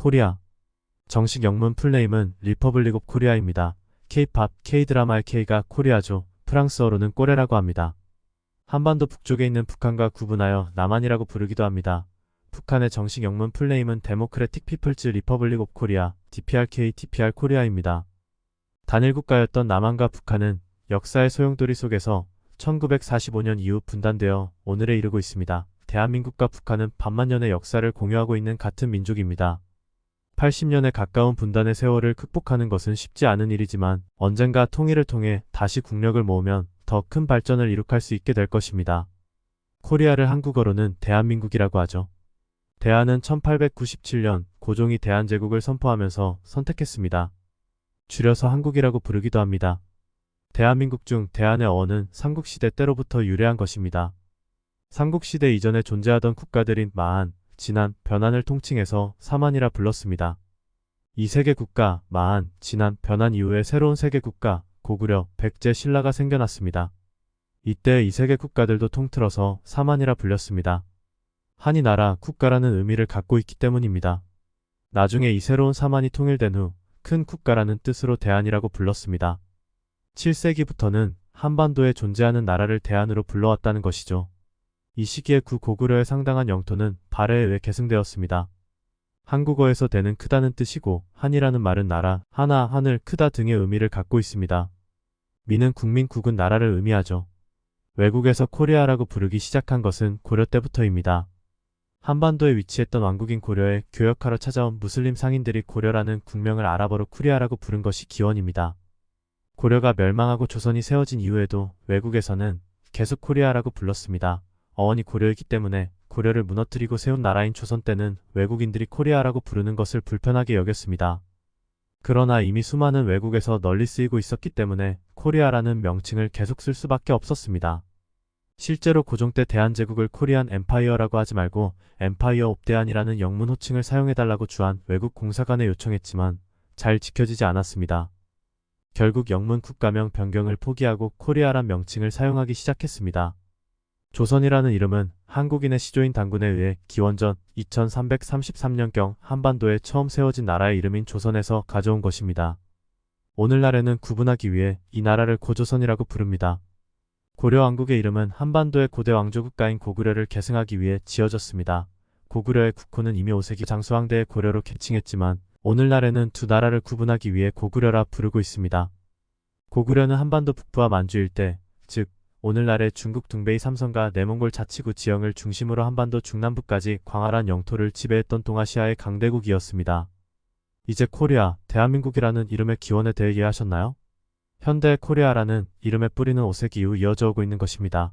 코리아. 정식 영문 풀네임은 리퍼블릭 오브 코리아입니다. K-팝, K-드라마의 K가 코리아죠. 프랑스어로는 꼬레라고 합니다. 한반도 북쪽에 있는 북한과 구분하여 남한이라고 부르기도 합니다. 북한의 정식 영문 풀네임은 데모크래틱 피플즈 리퍼블릭 오브 코리아, DPRK, DPR 코리아입니다. 단일 국가였던 남한과 북한은 역사의 소용돌이 속에서 1945년 이후 분단되어 오늘에 이르고 있습니다. 대한민국과 북한은 반만년의 역사를 공유하고 있는 같은 민족입니다. 80년에 가까운 분단의 세월을 극복하는 것은 쉽지 않은 일이지만 언젠가 통일을 통해 다시 국력을 모으면 더 큰 발전을 이룩할 수 있게 될 것입니다. 코리아를 한국어로는 대한민국이라고 하죠. 대한은 1897년 고종이 대한제국을 선포하면서 선택했습니다. 줄여서 한국이라고 부르기도 합니다. 대한민국 중 대한의 어는 삼국시대 때로부터 유래한 것입니다. 삼국시대 이전에 존재하던 국가들인 마한, 진한, 변한을 통칭해서 삼한이라 불렀습니다. 이 세 개 국가, 마한, 진한, 변한 이후에 새로운 세 개 국가, 고구려, 백제, 신라가 생겨났습니다. 이때 이 세 개 국가들도 통틀어서 삼한이라 불렸습니다. 한이 나라, 국가라는 의미를 갖고 있기 때문입니다. 나중에 이 새로운 삼한이 통일된 후 큰 국가라는 뜻으로 대한이라고 불렀습니다. 7세기부터는 한반도에 존재하는 나라를 대한으로 불러왔다는 것이죠. 이 시기에 구고구려의 상당한 영토는 발해에 의해 계승되었습니다. 한국어에서 대는 크다는 뜻이고 한이라는 말은 나라, 하나, 하늘, 크다 등의 의미를 갖고 있습니다. 미는 국민, 국은 나라를 의미하죠. 외국에서 코리아라고 부르기 시작한 것은 고려 때부터입니다. 한반도에 위치했던 왕국인 고려에 교역하러 찾아온 무슬림 상인들이 고려라는 국명을 아랍어로 쿠리아라고 부른 것이 기원입니다. 고려가 멸망하고 조선이 세워진 이후에도 외국에서는 계속 코리아라고 불렀습니다. 어원이 고려이기 때문에 고려를 무너뜨리고 세운 나라인 조선 때는 외국인들이 코리아라고 부르는 것을 불편하게 여겼습니다. 그러나 이미 수많은 외국에서 널리 쓰이고 있었기 때문에 코리아라는 명칭을 계속 쓸 수밖에 없었습니다. 실제로 고종 때 대한제국을 코리안 엠파이어라고 하지 말고 엠파이어 옵 대한이라는 영문 호칭을 사용해달라고 주한 외국 공사관에 요청했지만 잘 지켜지지 않았습니다. 결국 영문 국가명 변경을 포기하고 코리아란 명칭을 사용하기 시작했습니다. 조선이라는 이름은 한국인의 시조인 단군에 의해 기원전 2333년경 한반도에 처음 세워진 나라의 이름인 조선에서 가져온 것입니다. 오늘날에는 구분하기 위해 이 나라를 고조선이라고 부릅니다. 고려 왕국의 이름은 한반도의 고대 왕조 국가인 고구려를 계승하기 위해 지어졌습니다. 고구려의 국호는 이미 5세기 장수왕대의 고려로 계칭했지만 오늘날에는 두 나라를 구분하기 위해 고구려라 부르고 있습니다. 고구려는 한반도 북부와 만주 일대, 즉 오늘날의 중국 둥베이 삼성과 내몽골 자치구 지형을 중심으로 한반도 중남부까지 광활한 영토를 지배했던 동아시아의 강대국이었습니다. 이제 코리아, 대한민국이라는 이름의 기원에 대해 이해하셨나요? 현대 코리아라는 이름의 뿌리는 5세기 이후 이어져 오고 있는 것입니다.